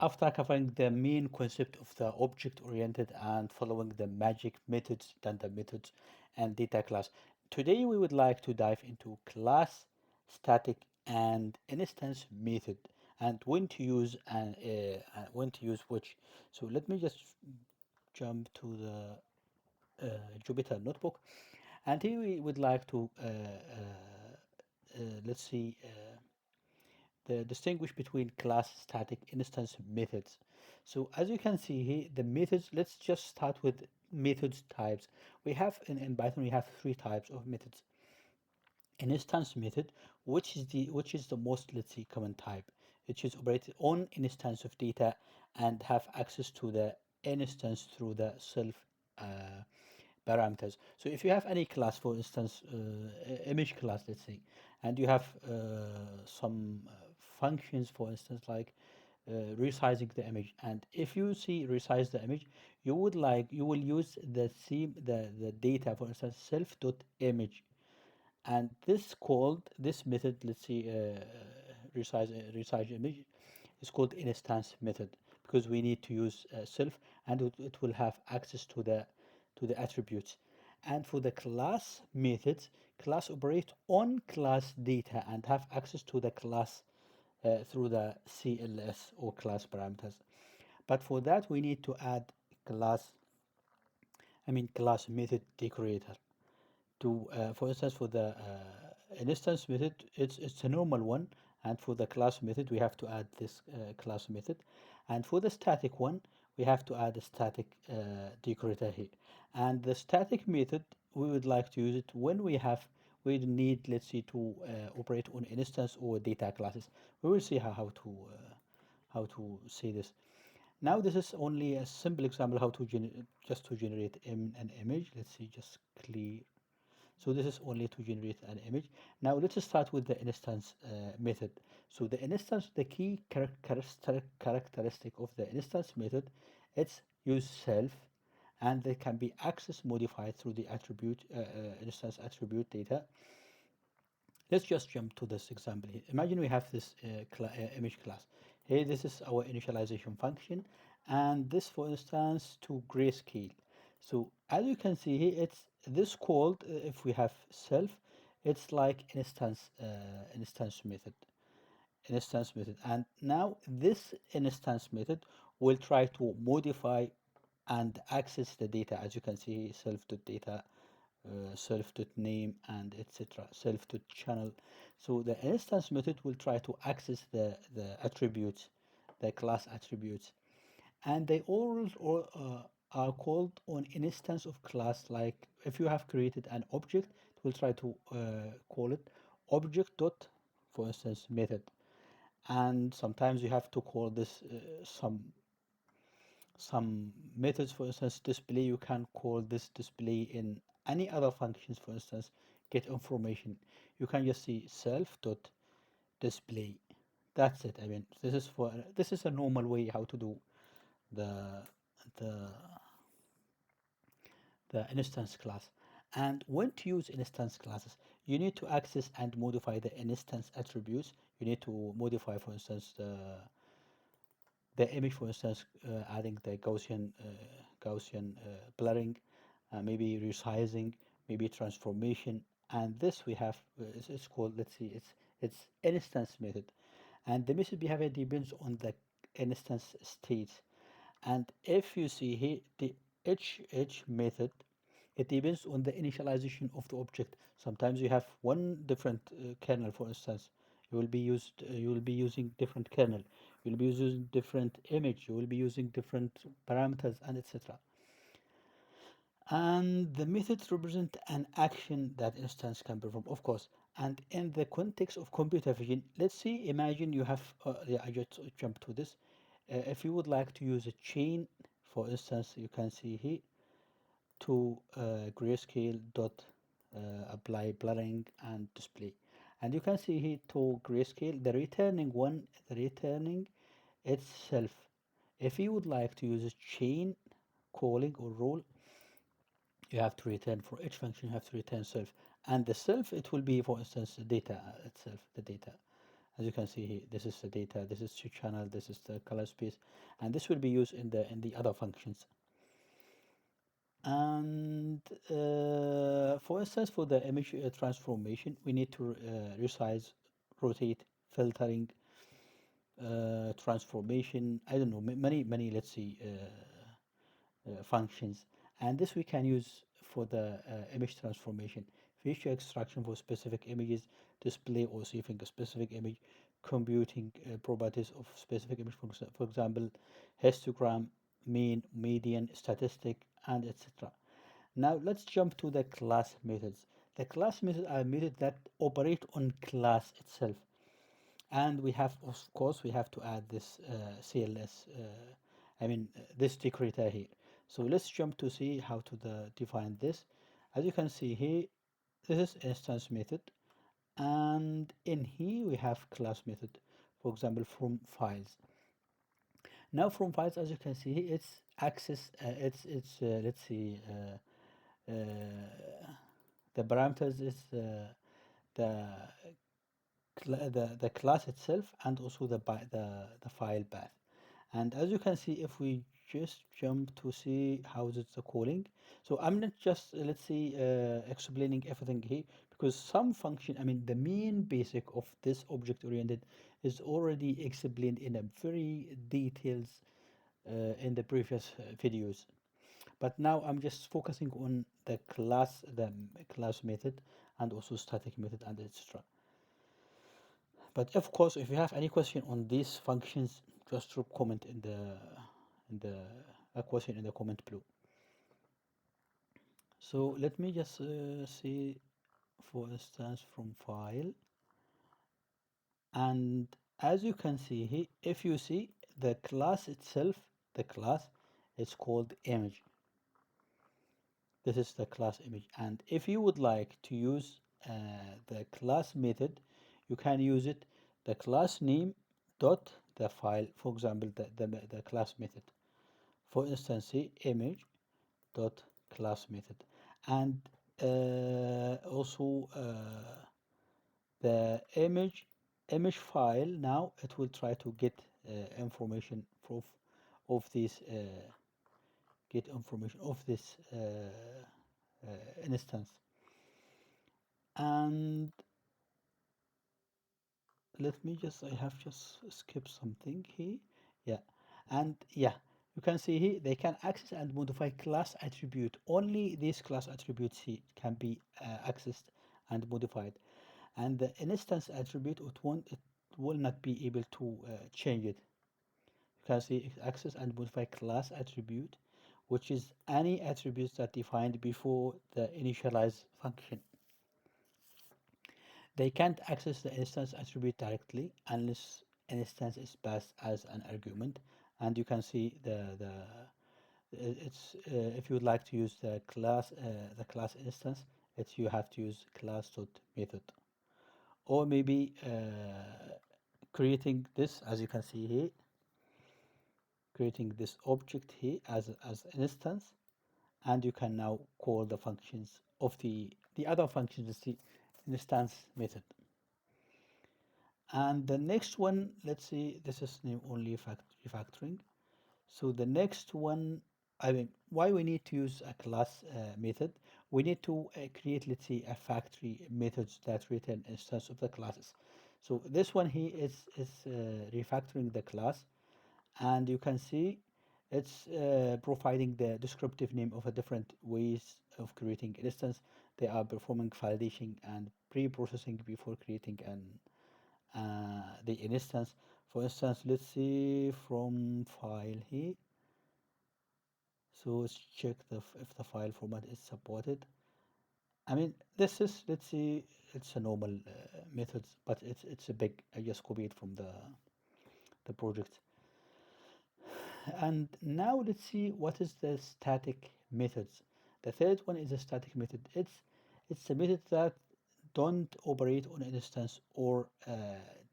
After covering the main concept of the object-oriented and following the magic methods, data methods, and data class, today we would like to dive into class, static, and instance method, and when to use which. So let me just jump to the Jupyter notebook, and here we would like to let's see. The distinguish between class, static, instance methods. So as you can see here, the methods, let's just start with methods types. We have in Python, we have three types of methods. An instance method, which is the most, let's say, common type. It is operated on instance of data and have access to the instance through the self uh, parameters. So if you have any class, for instance, image class, let's say, and you have some functions, for instance, like resizing the image, and if you see resize the image, you will use the data, for instance, self dot image, and this method, let's see, resize image, is called instance method, because we need to use self, and it will have access to the attributes. And for the class methods, class operate on class data and have access to the class through the CLS or class parameters. But for that we need to add class, class method decorator to, for instance, for the instance method, it's a normal one, and for the class method we have to add this class method, and for the static one we have to add a static decorator here. And the static method, we would like to use it when we need, let's see, to operate on instance or data classes. We will see how to say this. Now this is only a simple example how to just to generate an image. Let's see, just clear. So this is only to generate an image. Now let's start with the instance method. So the instance, the key characteristic of the instance method, it's use self, and they can be accessed, modified through the attribute instance attribute data. Let's just jump to this example here. Imagine we have this image class. Here, this is our initialization function, and this, for instance, to grayscale. So as you can see here, it's this called, if we have self, it's like instance method. And now this instance method will try to modify and access the data. As you can see, self.data, self.name, and etc. Self.channel. So the instance method will try to access the attributes, the class attributes, and they all are called on instance of class. Like if you have created an object, it will try to call it object dot, for instance, method. And sometimes you have to call this some methods, for instance, display. You can call this display in any other functions, for instance, get information. You can just see self dot display. That's it. This is a normal way how to do the the the instance class. And when to use instance classes, you need to access and modify the instance attributes. You need to modify, for instance, the image, for instance, adding the Gaussian blurring, maybe resizing, maybe transformation, and this we have it's called, let's see, it's instance method, and the method behavior depends on the instance state. And if you see here, the each method, it depends on the initialization of the object. Sometimes you have one different kernel, for instance. You will be using different kernel. You will be using different image. You will be using different parameters, and etc. And the methods represent an action that instance can perform, of course. And in the context of computer vision, let's see, imagine you have, yeah, I just jump to this. If you would like to use a chain, for instance, you can see here to grayscale dot apply blurring and display. And you can see here to grayscale, the returning itself. If you would like to use a chain calling or rule, you have to return for each function, you have to return self. And the self, it will be, for instance, the data itself, the data. As you can see here, this is the data, this is the channel, this is the color space, and this will be used in the other functions. And for instance, for the image transformation, we need to resize, rotate, filtering, transformation. I don't know, many. Let's see. Functions, and this we can use for the image transformation, feature extraction for specific images, display or saving a specific image, computing properties of specific image, for example, histogram, mean, median, statistic, and etc. Now let's jump to the class methods. The class methods are methods that operate on class itself, and we have, of course, we have to add this CLS, this decorator here. So let's jump to see how to define this. As you can see here, this is instance method, and in here we have class method, for example, from files. Now from files, as you can see here, it's access, it's let's see, the parameters is the the class itself, and also the file path. And as you can see, if we just jump to see how is the calling, so I'm not just let's say explaining everything here, because some function, I mean the main basic of this object oriented is already explained in a very details in the previous videos. But now I'm just focusing on the class method, and also static method, and etc. But of course, if you have any question on these functions, just drop comment in the a question in the comment below. So let me just see, for instance, from file, and as you can see here, if you see the class itself, the class is called image. This is the class image, and if you would like to use the class method, you can use it, the class name dot the file, for example, the class method, for instance, say image dot class method, and also the image file. Now it will try to get information of this get information of this instance. And let me just, I have just skipped something here. Yeah, and yeah, you can see here they can access and modify class attribute. Only these class attributes here can be accessed and modified, and the instance attribute, it will not be able to change it. You can see access and modify class attribute, which is any attributes that defined before the initialize function. They can't access the instance attribute directly unless instance is passed as an argument. And you can see it's if you would like to use the class instance, it's you have to use class dot method, or maybe creating this, as you can see here, creating this object here as an instance, and you can now call the functions of the other functions, the instance method. And the next one, let's see, this is name only refactoring. So the next one, I mean, why we need to use a class method? We need to create, let's say, a factory methods that return instance of the classes. So this one here is refactoring the class, and you can see it's providing the descriptive name of a different ways of creating instance. They are performing validation and pre-processing before creating the instance. For instance, let's see from file here. So let's check if the file format is supported. I mean, this is, let's see, it's a normal methods, but it's a big. I just copied from the project. And now let's see what is the static methods. The third one is a static method. It's a method that don't operate on an instance or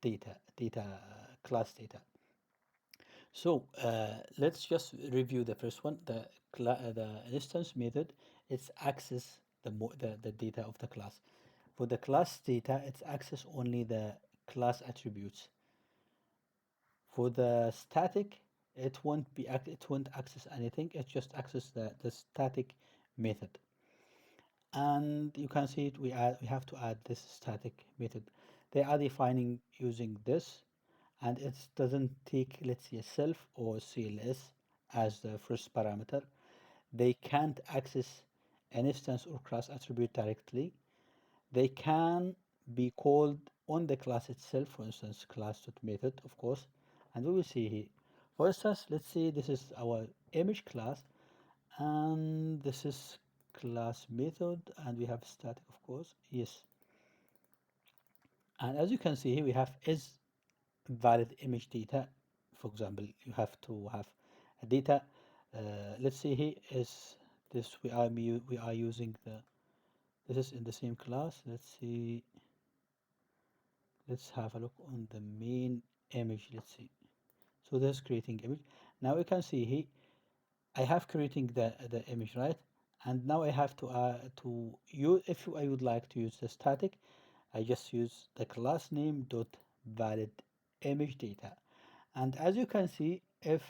data class data. So let's just review the first one. The instance method, it's access the data of the class. For the class data, it's access only the class attributes. For the static, it won't access anything. It just access the static method. And you can see it. We have to add this static method. They are defining using this, and it doesn't take, let's say, self or CLS as the first parameter. They can't access an instance or class attribute directly. They can be called on the class itself, for instance, class.method, of course, and we will see here. For instance, let's say this is our image class, and this is class method, and we have static, of course, yes. And as you can see here, we have is valid image data. For example, you have to have a data. Let's see here is this we are using the this is in the same class. Let's see. Let's have a look on the main image. Let's see. So this creating image. Now you can see here I have creating the image, right? And now I have to use, if I would like to use the static, I just use the class name dot valid image data. And as you can see, if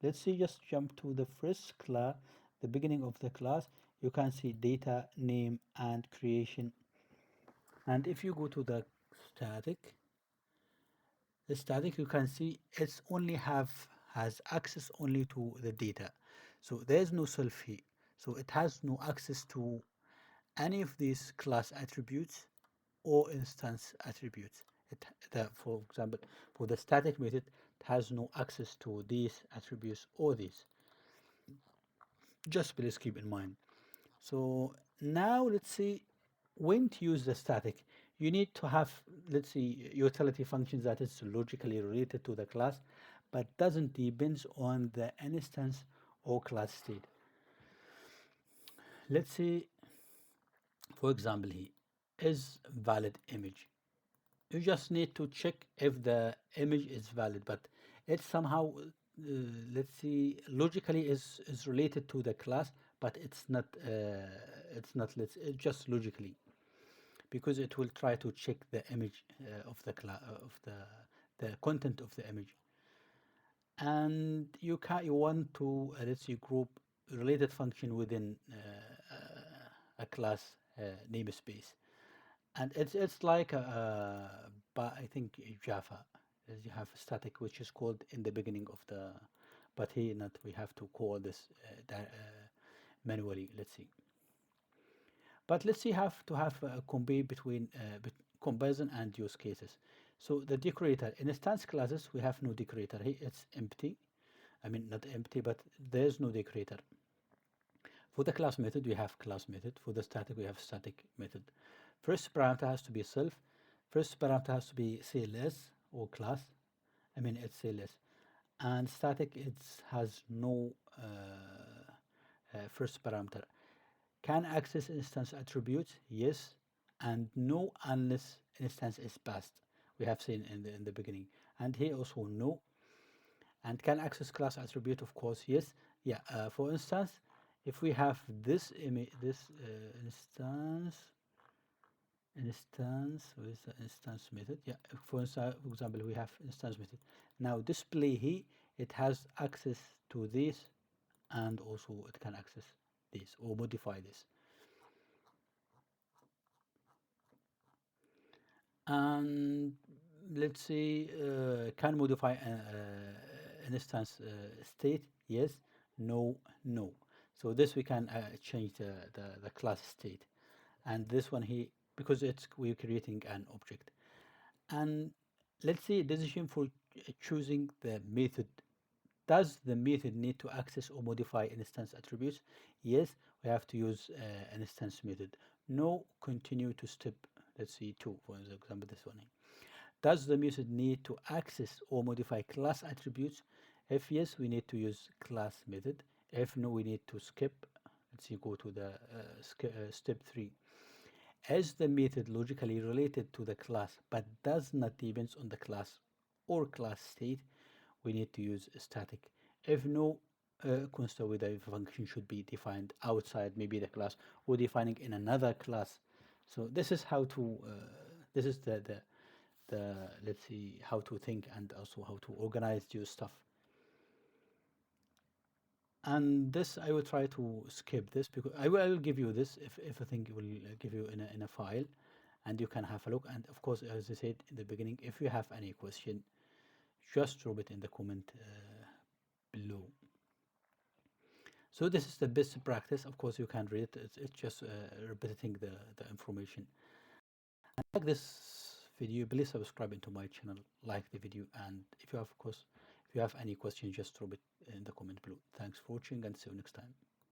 let's see, just jump to the first class, the beginning of the class, you can see data name and creation. And if you go to static, the static, you can see it's only has access only to the data. So there's no self here. So it has no access to any of these class attributes or instance attributes. For example, for the static method, it has no access to these attributes or these. Just please keep in mind. So now let's see when to use the static. You need to have, let's see, utility functions that is logically related to the class, but doesn't depends on the instance or class state. Let's see, for example, here is valid image. You just need to check if the image is valid, but it somehow, let's see, logically is related to the class, but it's not, it's just logically, because it will try to check the image of the the content of the image. And you want to, let's say, group related function within a class namespace. And it's like but I think Java, you have static which is called in the beginning of the, but here not, we have to call this manually. Let's see. But let's see, have to have a compare between comparison and use cases. So the decorator in instance classes, we have no decorator here. It's empty. I mean, not empty, but there's no decorator. For the class method, we have class method. For the static, we have static method. First parameter has to be self. First parameter has to be CLS or class. I mean, it's CLS. And static, it has no first parameter. Can access instance attributes? Yes. And no unless instance is passed. We have seen in the beginning. And here also no. And can access class attribute? Of course, yes. Yeah. For instance, if we have this image, this what is the instance method? Yeah. For example, we have instance method. Now display here, it has access to this, and also it can access this or modify this. And let's say can modify an instance state? Yes, no, no. So this we can change the class state, and this one here, because it's we're creating an object. And let's say decision for choosing the method. Does the method need to access or modify instance attributes? Yes, we have to use an instance method. No, continue to step, let's see, 2, for example, this one. Does the method need to access or modify class attributes? If yes, we need to use class method. If no, we need to skip. Let's see, go to the step 3. Is the method logically related to the class but does not depend on the class or class state? We need to use static. If no, consider whether a function should be defined outside maybe the class or defining in another class. So this is how to this is the let's see, how to think and also how to organize your stuff. And this I will try to skip this because I will give you this if I think it will give you in a file, and you can have a look. And of course, as I said in the beginning, if you have any question, just drop it in the comment below. So this is the best practice. Of course, you can read it. It's just repeating the information. And like this video, please subscribe into my channel, like the video, and if you have, of course, if you have any question, just drop it in the comment below. Thanks for watching and see you next time.